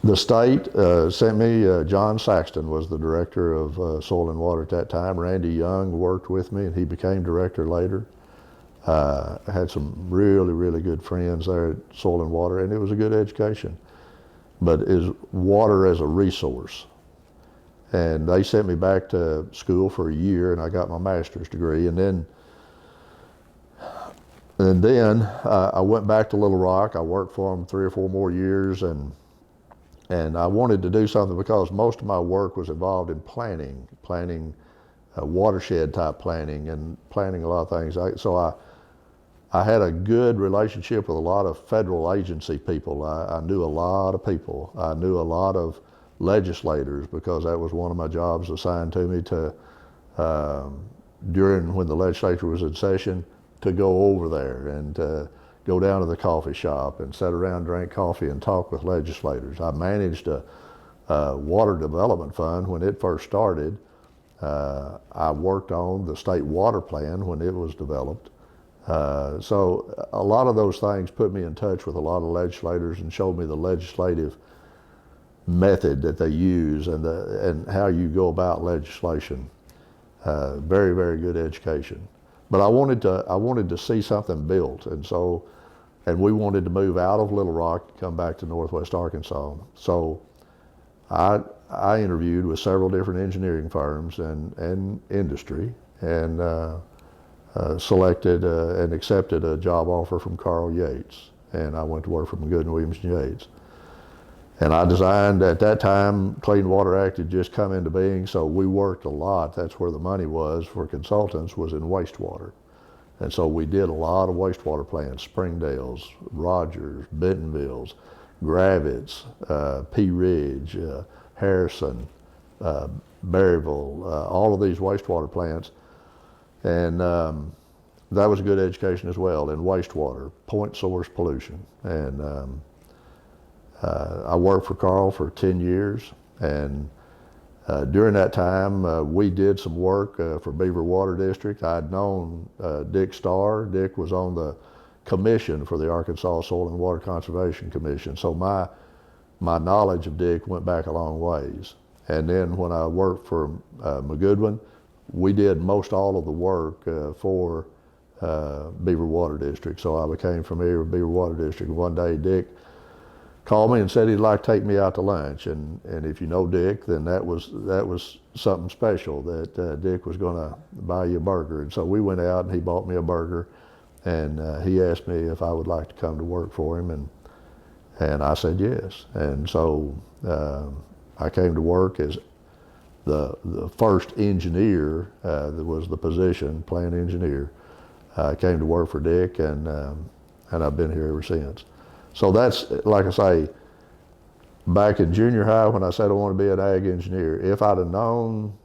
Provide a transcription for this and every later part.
The state sent me, John Saxton was the director of soil and water at that time. Randy Young worked with me and he became director later. I had some really, really good friends there at soil and water, and it was a good education. But is water as a resource. And they sent me back to school for a year and I got my master's degree. And then I went back to Little Rock. I worked for them 3 or 4 more years, and I wanted to do something because most of my work was involved in planning watershed type planning and planning a lot of things. So I had a good relationship with a lot of federal agency people. I knew a lot of people. I knew a lot of legislators because that was one of my jobs assigned to me to, during when the legislature was in session, to go over there and go down to the coffee shop and sit around, drink coffee and talk with legislators. I managed a water development fund when it first started. I worked on the state water plan when it was developed. So a lot of those things put me in touch with a lot of legislators and showed me the legislative method that they use and how you go about legislation. Very, very good education. But I wanted to see something built, and we wanted to move out of Little Rock and come back to Northwest Arkansas. So I interviewed with several different engineering firms and industry, and selected and accepted a job offer from Carl Yates, and I went to work for McGoodwin, Williams & Yates. And I designed, at that time, Clean Water Act had just come into being, so we worked a lot. That's where the money was for consultants, was in wastewater. And so we did a lot of wastewater plants, Springdale's, Rogers, Bentonville's, Gravitz, Pea Ridge, Harrison, Berryville, all of these wastewater plants. And that was a good education as well in wastewater, point source pollution. And I worked for Carl for 10 years, and during that time we did some work for Beaver Water District. I'd known Dick Starr. Dick was on the commission for the Arkansas Soil and Water Conservation Commission, so my knowledge of Dick went back a long ways. And then when I worked for McGoodwin, we did most all of the work for Beaver Water District, so I became familiar with Beaver Water District. One day Dick called me and said he'd like to take me out to lunch, and if you know Dick, then that was something special, that Dick was going to buy you a burger. And so we went out and he bought me a burger, and he asked me if I would like to come to work for him, and I said yes. And so I came to work as the first engineer. That was the position, plant engineer. I came to work for Dick, and I've been here ever since. So that's, like I say, back in junior high when I said I want to be an ag engineer, if I'd have known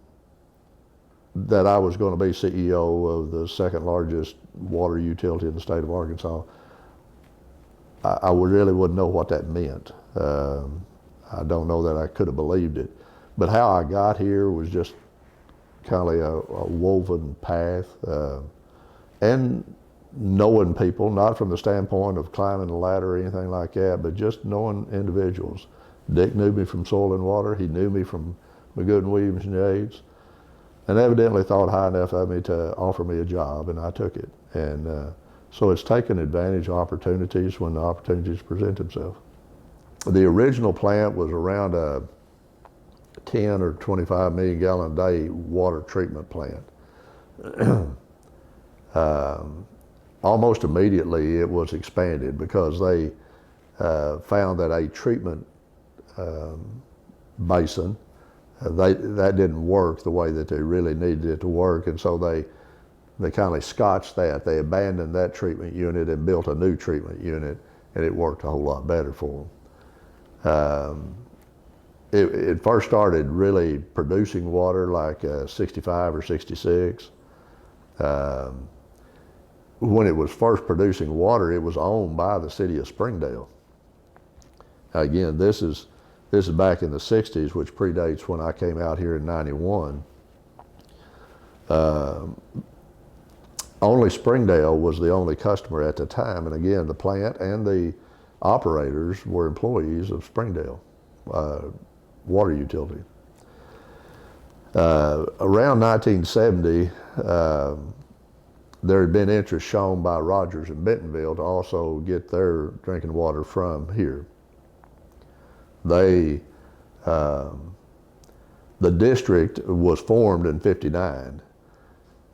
that I was going to be CEO of the second largest water utility in the state of Arkansas, I really wouldn't know what that meant. I don't know that I could have believed it. But how I got here was just kind of a woven path, and knowing people, not from the standpoint of climbing the ladder or anything like that, but just knowing individuals. Dick knew me from Soil and Water. He knew me from McGoodwin, Williams & Yates, and evidently thought high enough of me to offer me a job, and I took it. And so it's taken advantage of opportunities when the opportunities present themselves. The original plant was around a 10 or 25 million gallon a day water treatment plant. Almost immediately it was expanded because they found that a treatment basin, that didn't work the way that they really needed it to work, and so they kind of scotched that. They abandoned that treatment unit and built a new treatment unit, and it worked a whole lot better for them. It first started really producing water like 65 or 66. When it was first producing water, it was owned by the city of Springdale. Again, this is back in the 60s, which predates when I came out here in 91. Only Springdale was the only customer at the time, and again, the plant and the operators were employees of Springdale. water utility. Around 1970, there had been interest shown by Rogers in Bentonville to also get their drinking water from here. The district was formed in '59,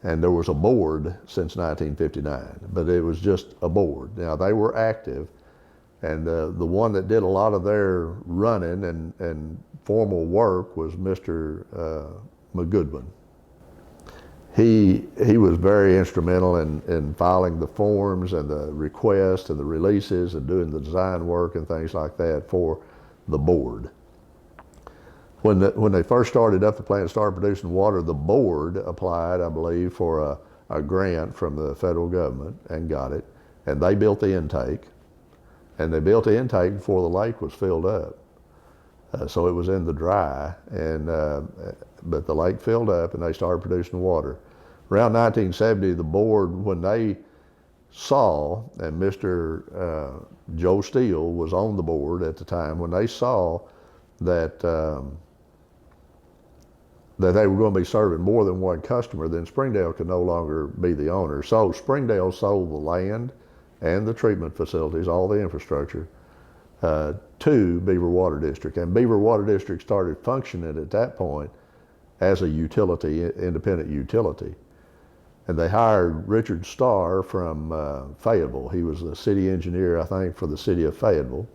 and there was a board since 1959, but it was just a board. Now, they were active, and the one that did a lot of their running and formal work was Mr. McGoodwin. He was very instrumental in filing the forms and the requests and the releases and doing the design work and things like that for the board. When they first started up the plant and started producing water, the board applied, I believe, for a grant from the federal government and got it, and they built the intake, and they built the intake before the lake was filled up. So it was in the dry, but the lake filled up and they started producing water. Around 1970, the board, when they saw, and Mr. Joe Steele was on the board at the time, when they saw that that they were going to be serving more than one customer, then Springdale could no longer be the owner. So Springdale sold the land and the treatment facilities, all the infrastructure, to Beaver Water District. And Beaver Water District started functioning at that point as a utility, independent utility. And they hired Richard Starr from Fayetteville. He was the city engineer, I think, for the city of Fayetteville.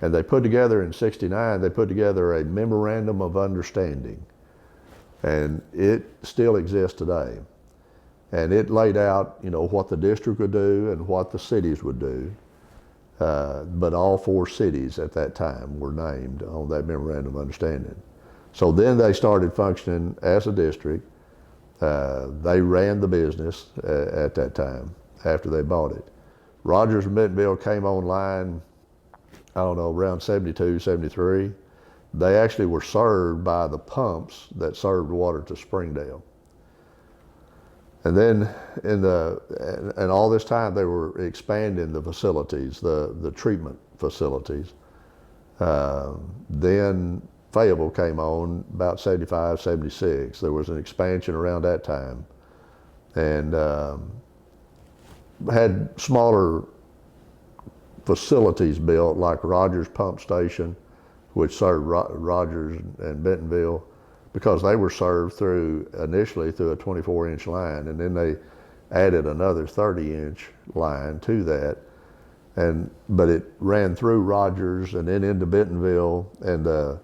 And they put together in '69, they put together a memorandum of understanding. And it still exists today. And it laid out, what the district would do and what the cities would do. But all 4 cities at that time were named on that memorandum of understanding. So then they started functioning as a district. They ran the business at that time after they bought it. Rogers and Bentonville came online, I don't know, around '72, '73. They actually were served by the pumps that served water to Springdale. And then and all this time they were expanding the facilities, the treatment facilities. Then Fayetteville came on about '75, '76. There was an expansion around that time. And had smaller facilities built, like Rogers Pump Station, which served Rogers and Bentonville, because they were served initially through a 24-inch line, and then they added another 30-inch line to that. But it ran through Rogers and then into Bentonville, and the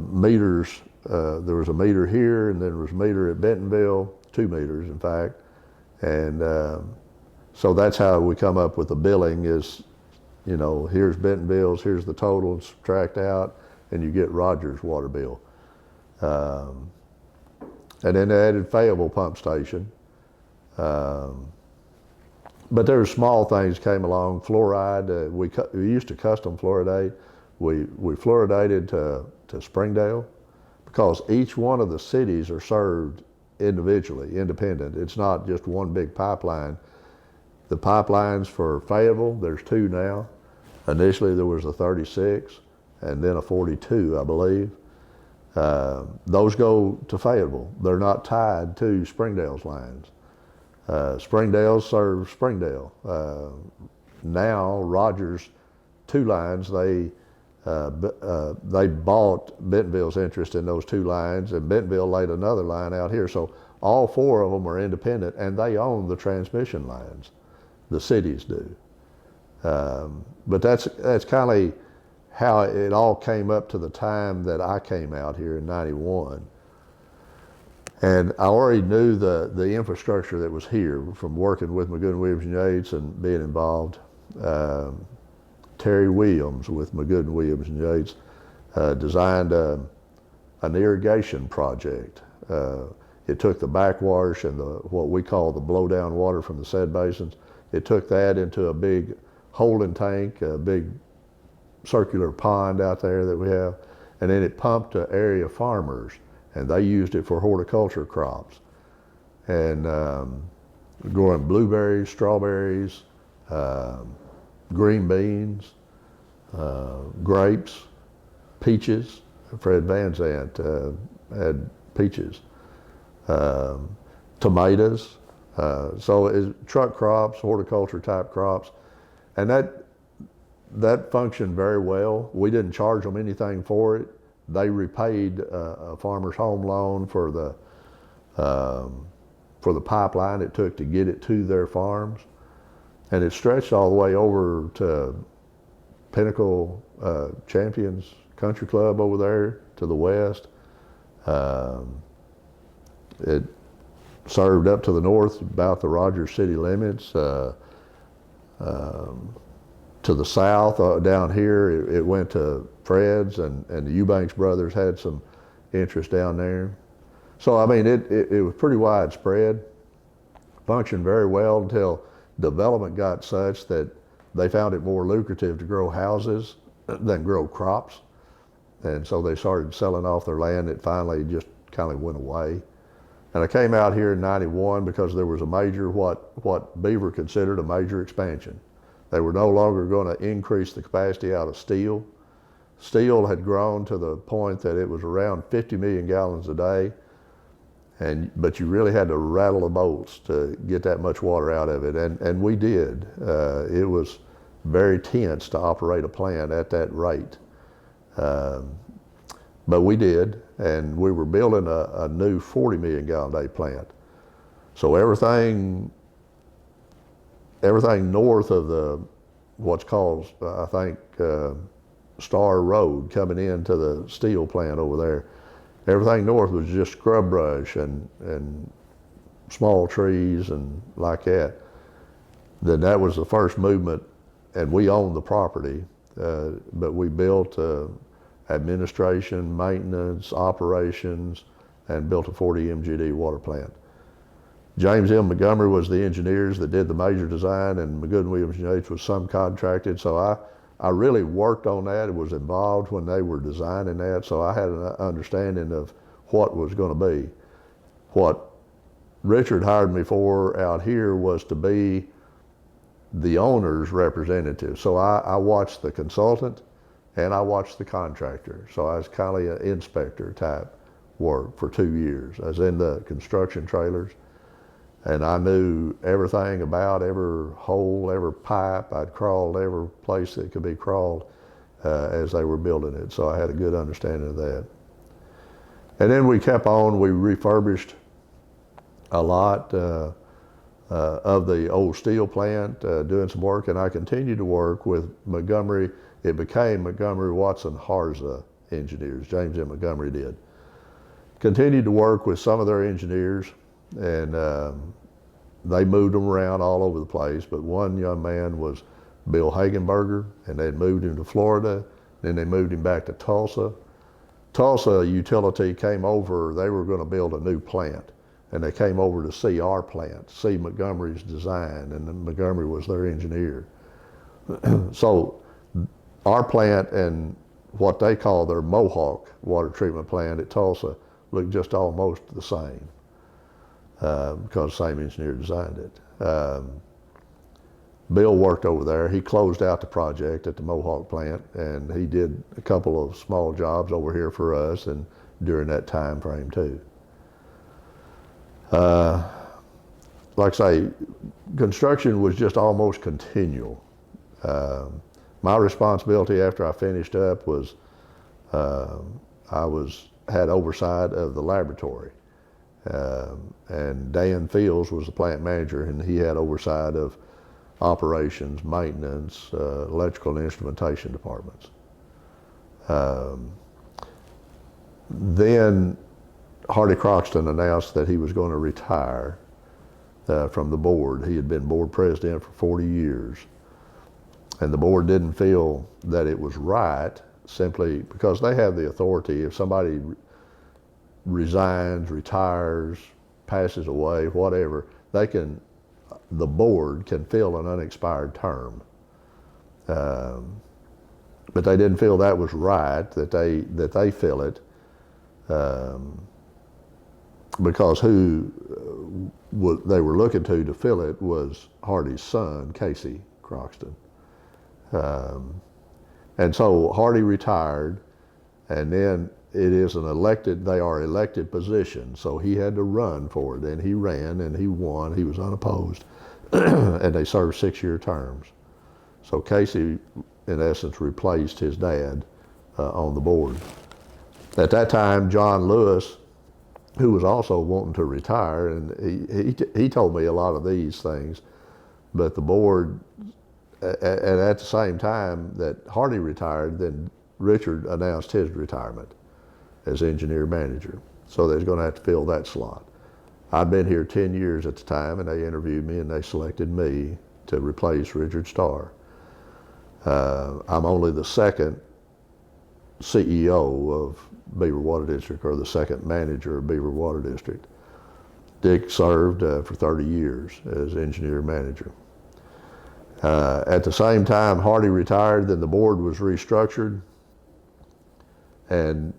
meters, there was a meter here, and then there was a meter at Bentonville, 2 meters in fact. And so that's how we come up with the billing is, here's Bentonville's, here's the total, and subtract out, and you get Rogers' water bill. And then they added Fayetteville Pump Station. But there were small things came along. Fluoride, we used to custom fluoridate. We fluoridated to Springdale, because each one of the cities are served individually, independent. It's not just one big pipeline. The pipelines for Fayetteville, there's 2 now. Initially there was a 36 and then a 42, I believe. Those go to Fayetteville. They're not tied to Springdale's lines. Springdale serves Springdale. Now Rogers, 2 lines, they bought Bentonville's interest in those 2 lines, and Bentonville laid another line out here. So all 4 of them are independent, and they own the transmission lines. The cities do. But that's kind of how it all came up to the time that I came out here in '91. And I already knew the infrastructure that was here from working with McGoodwin, Williams, and Yates and being involved. Terry Williams with McGoodwin, Williams, and Yates designed an irrigation project. It took the backwash and what we call the blowdown water from the said basins. It took that into a big holding tank, a big circular pond out there that we have, and then it pumped to area farmers, and they used it for horticulture crops. And growing blueberries, strawberries, green beans, grapes, peaches. Fred Van Zandt had peaches. Tomatoes. So it's truck crops, horticulture type crops, and that functioned very well. We didn't charge them anything for it. They repaid a farmer's home loan for the pipeline it took to get it to their farms, and it stretched all the way over to Pinnacle Champions Country Club over there to the west. It served up to the north about the Rogers city limits. To the south, down here, it went to Fred's, and the Eubanks brothers had some interest down there. So, I mean, it was pretty widespread, functioned very well until development got such that they found it more lucrative to grow houses than grow crops. And so they started selling off their land. It finally just kind of went away. And I came out here in '91 because there was a major, what Beaver considered a major expansion. They were no longer going to increase the capacity out of steel. Steel had grown to the point that it was around 50 million gallons a day, but you really had to rattle the bolts to get that much water out of it, and we did. It was very tense to operate a plant at that rate. But we did, and we were building a new 40 million gallon a day plant. So everything north of the, what's called, I think, Star Road coming into the steel plant over there, everything north was just scrub brush and small trees and like that. Then that was the first movement, and we owned the property, but we built administration, maintenance, operations, and built a 40 MGD water plant. James M. Montgomery was the engineers that did the major design, and McGoodwin, Williams, and Yates was subcontracted. So I really worked on that. It was involved when they were designing that, so I had an understanding of what was going to be. What Richard hired me for out here was to be the owner's representative. So I watched the consultant and I watched the contractor. So I was kind of an inspector type work for 2 years. I was in the construction trailers, and I knew everything about every hole, every pipe. I'd crawled every place that could be crawled as they were building it. So I had a good understanding of that. And then we kept on. We refurbished a lot of the old steel plant, doing some work, and I continued to work with Montgomery. It became Montgomery, Watson, Harza engineers. James M. Montgomery did. Continued to work with some of their engineers, and they moved them around all over the place, but one young man was Bill Hagenberger, and they had moved him to Florida. Then they moved him back to Tulsa. Tulsa Utility came over. They were going to build a new plant, and they came over to see our plant, see Montgomery's design, and then Montgomery was their engineer. So our plant and what they call their Mohawk water treatment plant at Tulsa looked just almost the same because the same engineer designed it. Bill worked over there. He closed out the project at the Mohawk plant, and he did a couple of small jobs over here for us and during that time frame too. Like I say, construction was just almost continual. My responsibility after I finished up was had oversight of the laboratory, and Dan Fields was the plant manager, and he had oversight of operations, maintenance, electrical and instrumentation departments. Then Hardy Croxton announced that he was going to retire from the board. He had been board president for 40 years. And the board didn't feel that it was right, simply because they have the authority. If somebody resigns, retires, passes away, whatever, the board can fill an unexpired term. But they didn't feel that was right, that they fill it, because who they were looking to fill it was Hardy's son, Casey Croxton. And so Hardy retired. And then they are elected positions. So he had to run for it, and he ran and he won. He was unopposed, and they served 6-year terms. So Casey, in essence, replaced his dad on the board. At that time, John Lewis, who was also wanting to retire, and he told me a lot of these things, but the board, and at the same time that Hardy retired, then Richard announced his retirement as engineer manager. So they're going to have to fill that slot. I'd been here 10 years at the time, and they interviewed me and they selected me to replace Richard Starr. I'm only the second CEO of Beaver Water District, or the second manager of Beaver Water District. Dick served for 30 years as engineer manager. At the same time Hardy retired, then the board was restructured. And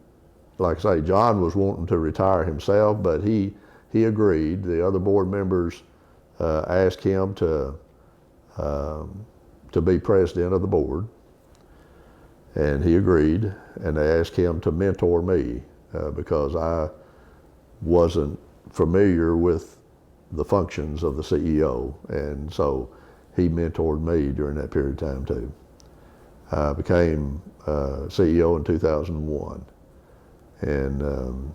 like I say, John was wanting to retire himself, but he agreed. The other board members asked him to be president of the board, and he agreed. And they asked him to mentor me because I wasn't familiar with the functions of the CEO, and so he mentored me during that period of time too. I became CEO in 2001, and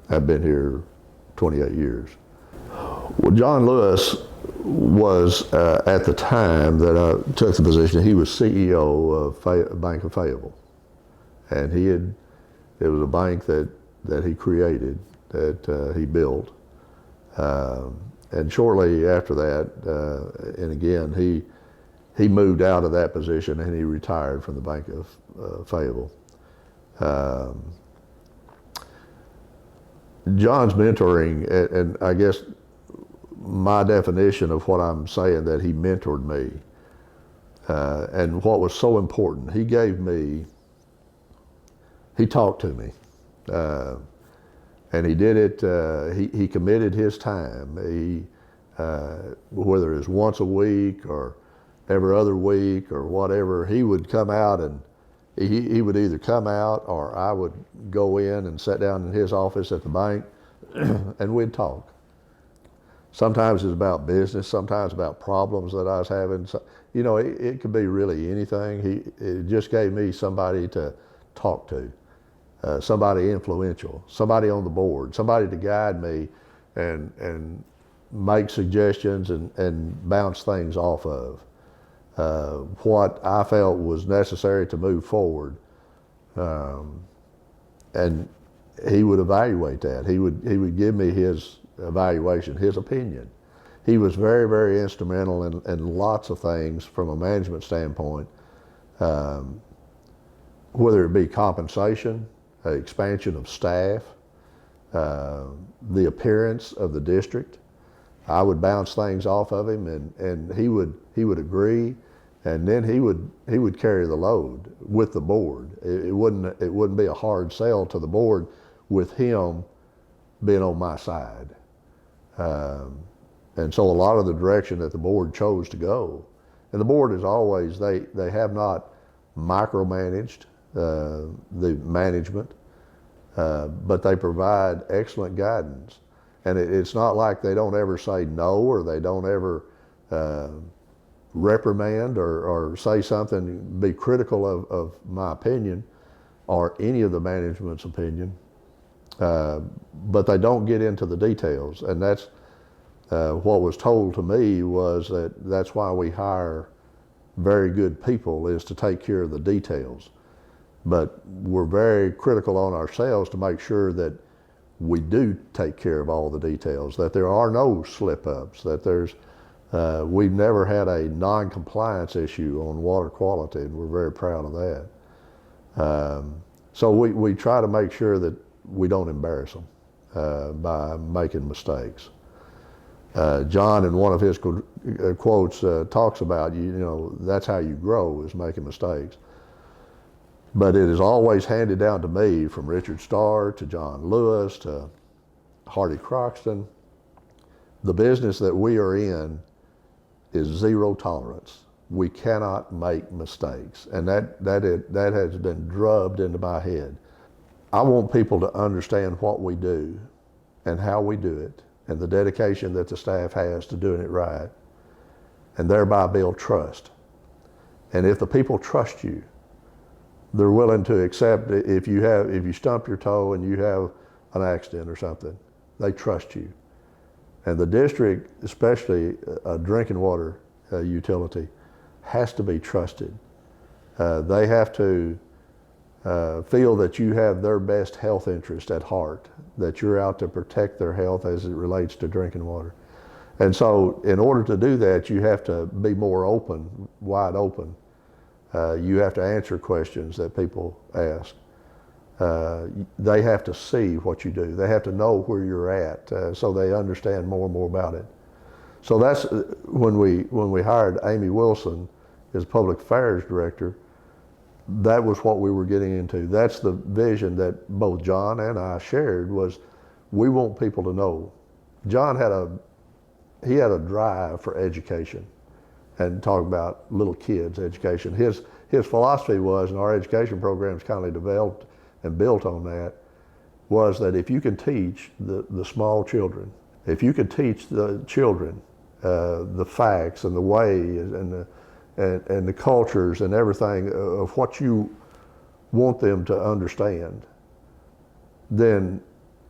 I've been here 28 years. Well, John Lewis was, at the time that I took the position, he was CEO of Bank of Fayetteville. And it was a bank that he created, that he built. And shortly after that, and again, he moved out of that position and he retired from the Bank of Fayetteville. John's mentoring, and I guess my definition of what I'm saying, that he mentored me, and what was so important, he talked to me, and he did it, he committed his time. Whether it was once a week or every other week or whatever, he would come out, and he would either come out or I would go in and sit down in his office at the bank and we'd talk. Sometimes it's about business, sometimes about problems that I was having. So, you know, it could be really anything. It just gave me somebody to talk to, somebody influential, somebody on the board, somebody to guide me and make suggestions and bounce things off of. What I felt was necessary to move forward, and he would evaluate that. He would give me his evaluation, his opinion. He was very, very instrumental in lots of things from a management standpoint, whether it be compensation, expansion of staff, the appearance of the district. I would bounce things off of him, and he would agree, and then he would carry the load with the board. It wouldn't be a hard sell to the board with him being on my side. And so a lot of the direction that the board chose to go, and the board is always, they have not micromanaged the management, but they provide excellent guidance. And it's not like they don't ever say no, or they don't ever reprimand or say something, be critical of my opinion or any of the management's opinion. But they don't get into the details. And that's what was told to me, was that's why we hire very good people, is to take care of the details. But we're very critical on ourselves to make sure that we do take care of all the details, that there are no slip-ups, that we've never had a non-compliance issue on water quality, and we're very proud of that. So we try to make sure that we don't embarrass them by making mistakes. John, in one of his quotes, talks about, that's how you grow, is making mistakes. But it is always handed down to me, from Richard Starr to John Lewis to Hardy Croxton. The business that we are in is zero tolerance. we cannot make mistakes. And that has been drubbed into my head. I want people to understand what we do and how we do it and the dedication that the staff has to doing it right, and thereby build trust. And if the people trust you, they're willing to accept it. If you stump your toe and you have an accident or something, they trust you. And the district, especially a drinking water utility, has to be trusted. They have to feel that you have their best health interest at heart, that you're out to protect their health as it relates to drinking water. And so in order to do that, you have to be more open, wide open. You have to answer questions that people ask. They have to see what you do. They have to know where you're at, so they understand more and more about it. So that's when we hired Amy Wilson as Public Affairs Director. That was what we were getting into. That's the vision that both John and I shared, was we want people to know. John had a drive for education and talk about little kids' education. His philosophy was, and our education programs kind of developed and built on that, was that if you can teach the small children, if you can teach the children the facts and the ways and the cultures and everything of what you want them to understand, then,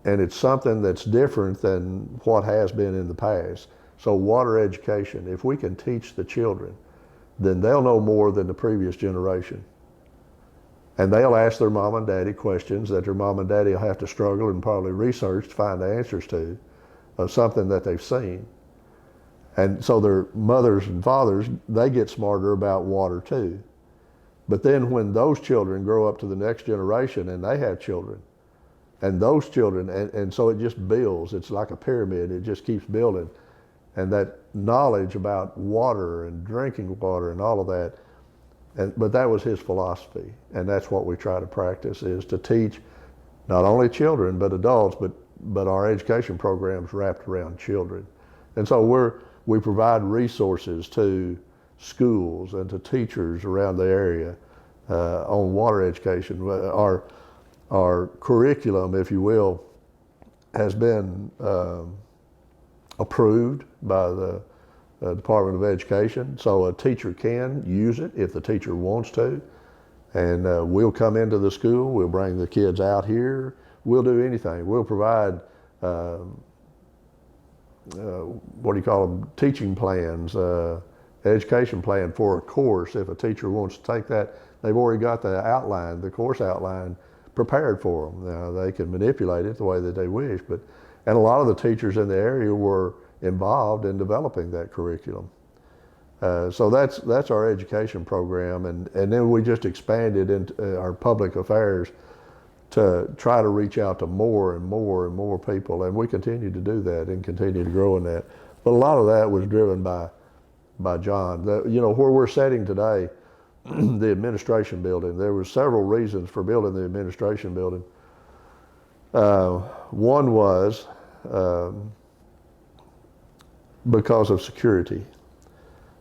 and it's something that's different than what has been in the past. So water education, if we can teach the children, then they'll know more than the previous generation. And they'll ask their mom and daddy questions that their mom and daddy will have to struggle and probably research to find the answers to, of something that they've seen. And so their mothers and fathers, they get smarter about water too. But then when those children grow up to the next generation and they have children, and those children, and so it just builds, it's like a pyramid, it just keeps building. And that knowledge about water and drinking water and all of that, but that was his philosophy. And that's what we try to practice, is to teach not only children, but adults, but our education programs wrapped around children. And so we provide resources to schools and to teachers around the area on water education. Our curriculum, if you will, has been approved by the Department of Education, so a teacher can use it if the teacher wants to. And we'll come into the school, we'll bring the kids out here, we'll do anything. We'll provide what do you call them, teaching plans, education plan for a course. If a teacher wants to take that, they've already got the outline, the course outline prepared for them. Now they can manipulate it the way that they wish, and a lot of the teachers in the area were involved in developing that curriculum. So that's our education program, and then we just expanded into our public affairs to try to reach out to more and more and more people, and we continue to do that and continue to grow in that. But a lot of that was driven by John. Where we're sitting today, the administration building, there were several reasons for building the administration building. One was because of security.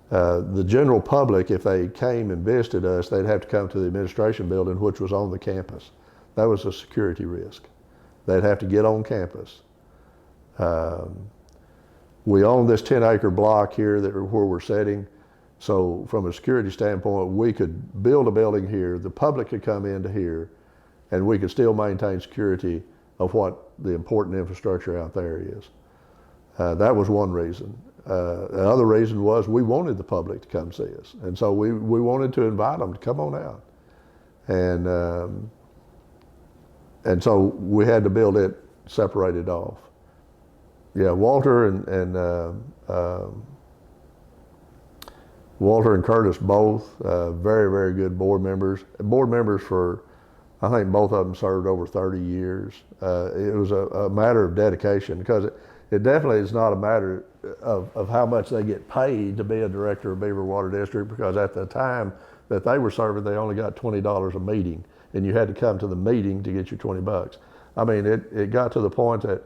The general public, if they came and visited us, they'd have to come to the administration building, which was on the campus. That was a security risk. They'd have to get on campus. We own this 10-acre block here where we're sitting. So from a security standpoint, we could build a building here, the public could come into here, and we could still maintain security of what the important infrastructure out there is. That was one reason. The other reason was we wanted the public to come see us. And so we wanted to invite them to come on out. And so we had to build it separated off. Yeah, Walter and Curtis both, very, very good board members. Board members for, I think both of them served over 30 years. It was a matter of dedication, because it definitely is not a matter of how much they get paid to be a director of Beaver Water District, because at the time that they were serving, they only got $20 a meeting, and you had to come to the meeting to get your $20. I mean, it got to the point that,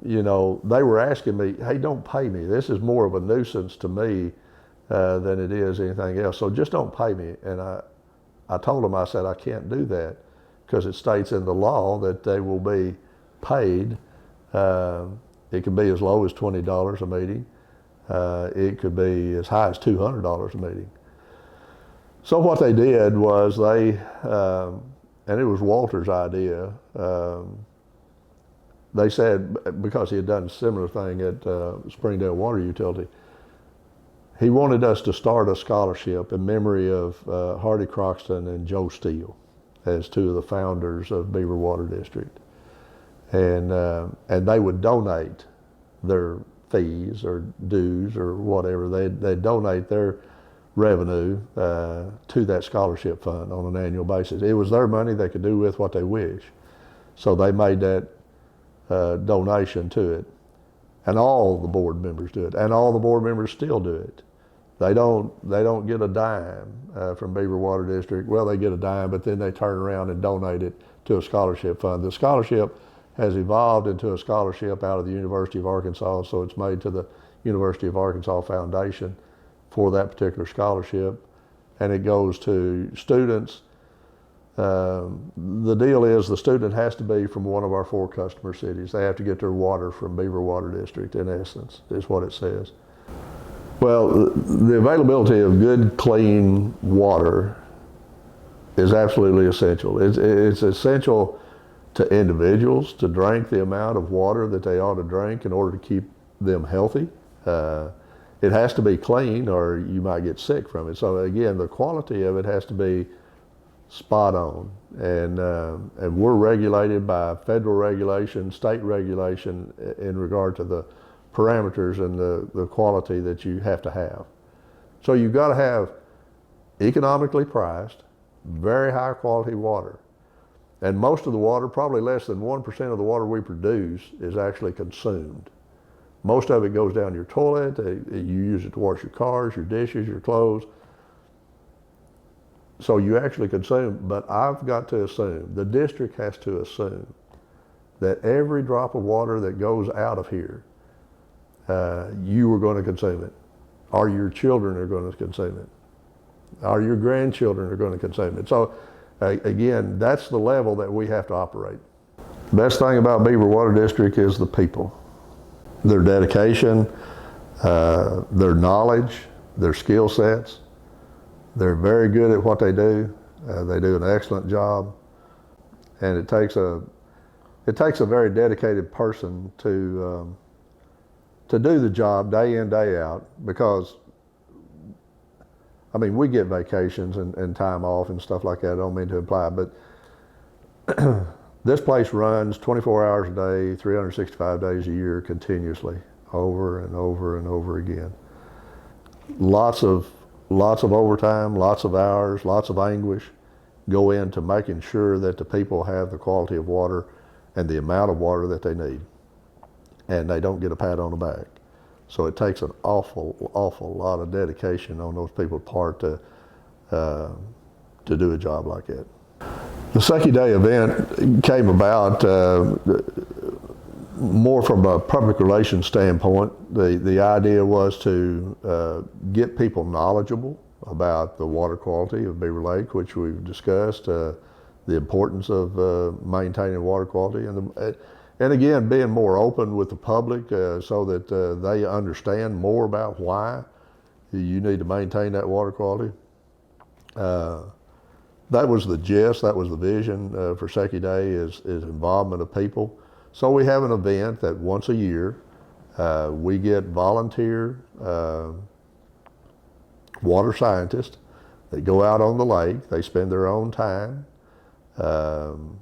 they were asking me, hey, don't pay me. This is more of a nuisance to me than it is anything else. So just don't pay me. And I told them, I said, I can't do that because it states in the law that they will be paid. It could be as low as $20 a meeting. It could be as high as $200 a meeting. So what they did was and it was Walter's idea, they said, because he had done a similar thing at Springdale Water Utility, he wanted us to start a scholarship in memory of Hardy Croxton and Joe Steele as two of the founders of Beaver Water District. And they would donate their fees or dues or whatever. They'd donate their revenue to that scholarship fund on an annual basis. It was their money, they could do with what they wish. So they made that donation to it. And all the board members do it. And all the board members still do it. They don't get a dime from Beaver Water District. Well, they get a dime, but then they turn around and donate it to a scholarship fund. The scholarship has evolved into a scholarship out of the University of Arkansas, so it's made to the University of Arkansas Foundation for that particular scholarship, and it goes to students. The deal is the student has to be from one of our 4 customer cities. They have to get their water from Beaver Water District, in essence, is what it says. Well, the availability of good, clean water is absolutely essential. It's essential to individuals to drink the amount of water that they ought to drink in order to keep them healthy. It has to be clean or you might get sick from it. So again, the quality of it has to be spot on. And we're regulated by federal regulation, state regulation in regard to the parameters and the quality that you have to have. So you've got to have economically priced, very high quality water. And most of the water, probably less than 1% of the water we produce, is actually consumed. Most of it goes down your toilet. You use it to wash your cars, your dishes, your clothes. So you actually consume, but I've got to assume, the district has to assume that every drop of water that goes out of here, you are going to consume it, or your children are going to consume it, or your grandchildren are going to consume it. So again, that's the level that we have to operate. Best thing about Beaver Water District is the people. Their dedication, their knowledge, their skill sets. They're very good at what they do. They do an excellent job. And it takes a very dedicated person to do the job day in, day out, because I mean, we get vacations and time off and stuff like that. I don't mean to imply, but this place runs 24 hours a day, 365 days a year continuously, over and over and over again. Lots of overtime, lots of hours, lots of anguish go into making sure that the people have the quality of water and the amount of water that they need. And they don't get a pat on the back. So it takes an awful lot of dedication on those people's part to do a job like that. The Second Day event came about more from a public relations standpoint. The idea was to get people knowledgeable about the water quality of Beaver Lake, which we've discussed, the importance of maintaining water quality, and again, being more open with the public so that they understand more about why you need to maintain that water quality. That was the gist, that was the vision for Second Day, is involvement of people. So we have an event that once a year, we get volunteer water scientists that go out on the lake. They spend their own time.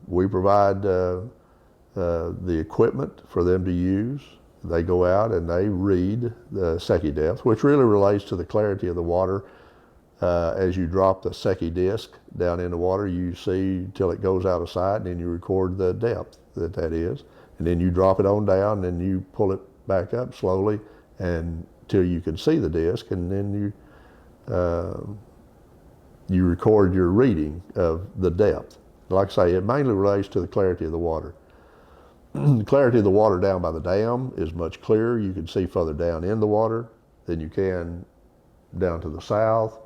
We provide the equipment for them to use. They go out and they read the Secchi depth, which really relates to the clarity of the water. As you drop the Secchi disc down in the water, you see till it goes out of sight, and then you record the depth that is. And then you drop it on down, and you pull it back up slowly until you can see the disc, and then you record your reading of the depth. Like I say, it mainly relates to the clarity of the water. The clarity of the water down by the dam is much clearer. You can see further down in the water than you can down to the south,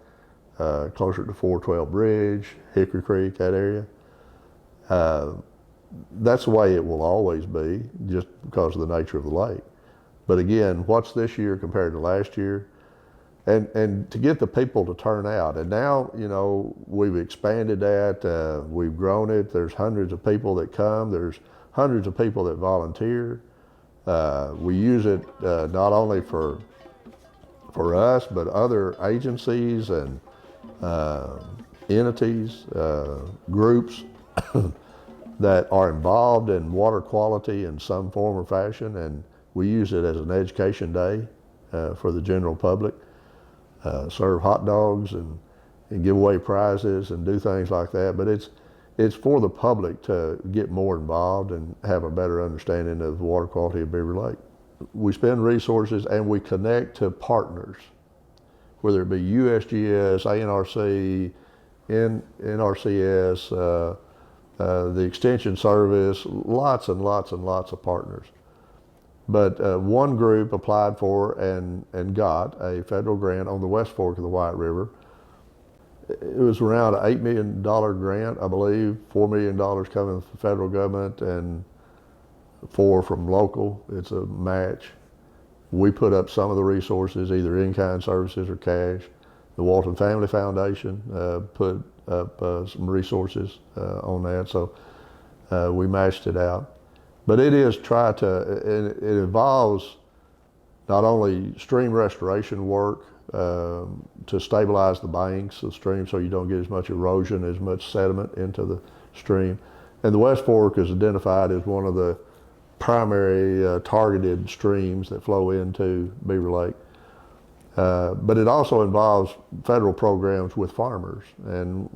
closer to 412 Bridge, Hickory Creek, that area. That's the way it will always be, just because of the nature of the lake. But again, what's this year compared to last year? And to get the people to turn out. And now, you know, we've expanded that, we've grown it. There's hundreds of people that come. There's hundreds of people that volunteer. We use it not only for us, but other agencies and entities, groups that are involved in water quality in some form or fashion. And we use it as an education day for the general public. Serve hot dogs and give away prizes and do things like that. But it's for the public to get more involved and have a better understanding of the water quality of Beaver Lake. We spend resources and we connect to partners, whether it be USGS, ANRC, NRCS, the Extension Service, lots and lots and lots of partners. But one group applied for and got a federal grant on the West Fork of the White River. It was around an $8 million grant, I believe, $4 million coming from the federal government and $4 million from local. It's a match. We put up some of the resources, either in-kind services or cash. The Walton Family Foundation put up some resources on that, so we matched it out. But it is it involves not only stream restoration work to stabilize the banks of the stream so you don't get as much erosion, as much sediment into the stream. And the West Fork is identified as one of the primary targeted streams that flow into Beaver Lake. But it also involves federal programs with farmers and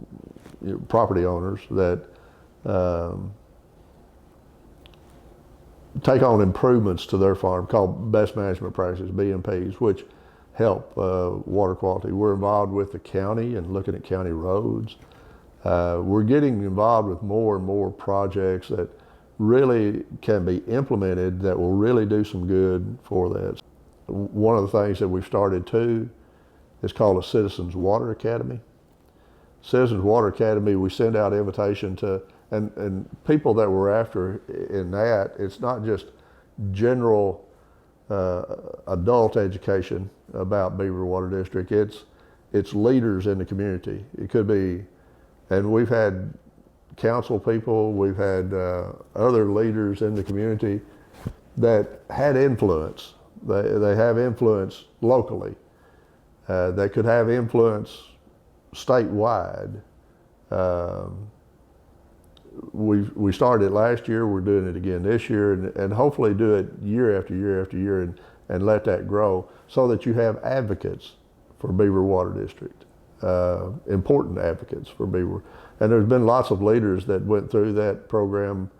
property owners that take on improvements to their farm called best management practices, BMPs, which help water quality. We're involved with the county and looking at county roads. We're getting involved with more and more projects that really can be implemented that will really do some good for that. One of the things that we've started too is called a Citizens Water Academy. Citizens Water Academy, we send out invitation to and people that we're after in that, it's not just general adult education about Beaver Water District. It's leaders in the community. It could be, and we've had council people, we've had other leaders in the community that had influence. They have influence locally. They could have influence statewide. We started it last year, we're doing it again this year, and hopefully do it year after year after year and let that grow so that you have advocates for Beaver Water District, important advocates for Beaver. And there's been lots of leaders that went through that program.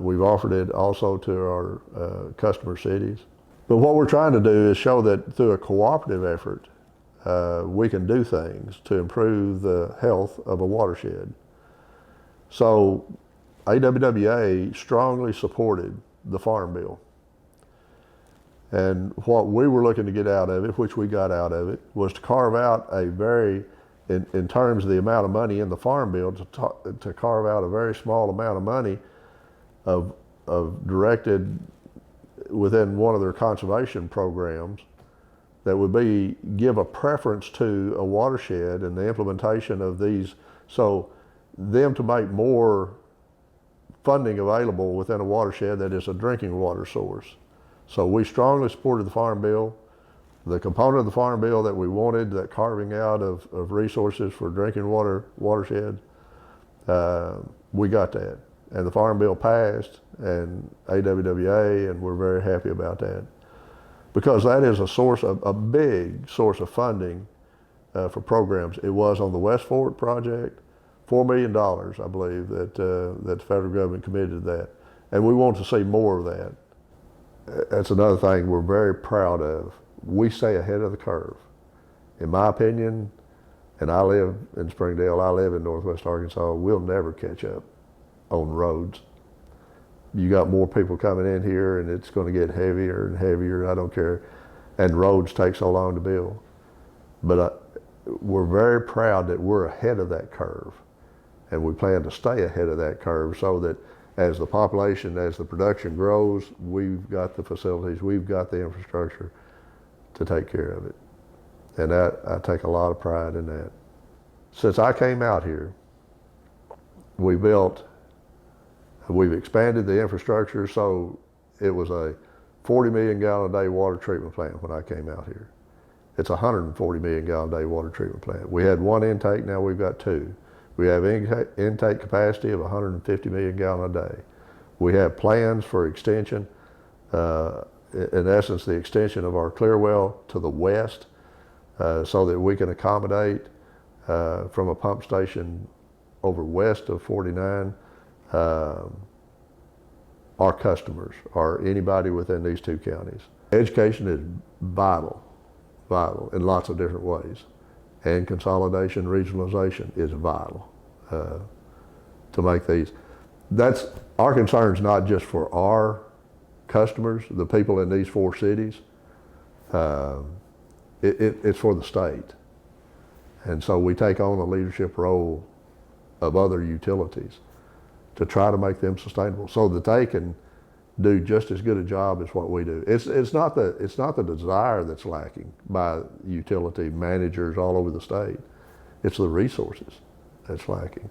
We've offered it also to our customer cities. But what we're trying to do is show that through a cooperative effort, we can do things to improve the health of a watershed. So AWWA strongly supported the Farm Bill. And what we were looking to get out of it, which we got out of it, was to carve out a very, in terms of the amount of money in the Farm Bill, to carve out a very small amount of money of directed within one of their conservation programs that would be give a preference to a watershed and the implementation of these. So them to make more funding available within a watershed that is a drinking water source. So we strongly supported the Farm Bill. The component of the Farm Bill that we wanted, that carving out of resources for drinking water watershed, we got that. And the Farm Bill passed, and AWWA, and we're very happy about that. Because that is a big source of funding for programs. It was on the West Fork project, $4 million, I believe, that the federal government committed to that. And we want to see more of that. That's another thing we're very proud of. We stay ahead of the curve. In my opinion, and I live in Springdale, I live in Northwest Arkansas, we'll never catch up on roads. You got more people coming in here and it's going to get heavier and heavier, I don't care. And roads take so long to build. But we're very proud that we're ahead of that curve, and we plan to stay ahead of that curve so that as the population, as the production grows, we've got the facilities, we've got the infrastructure to take care of it. And I take a lot of pride in that. Since I came out here, we've expanded the infrastructure, so it was a 40 million gallon a day water treatment plant when I came out here. It's a 140 million gallon a day water treatment plant. We had one intake, now we've got two. We have intake capacity of 150 million gallon a day. We have plans for extension, in essence the extension of our clear well to the west, so that we can accommodate from a pump station over west of 49 our customers or anybody within these two counties. Education is vital in lots of different ways, and consolidation, regionalization is vital to make these. That's our concern's not just for our customers, the people in these four cities. It's for the state, and so we take on a leadership role of other utilities to try to make them sustainable so that they can do just as good a job as what we do. It's not the desire that's lacking by utility managers all over the state. It's the resources that's lacking.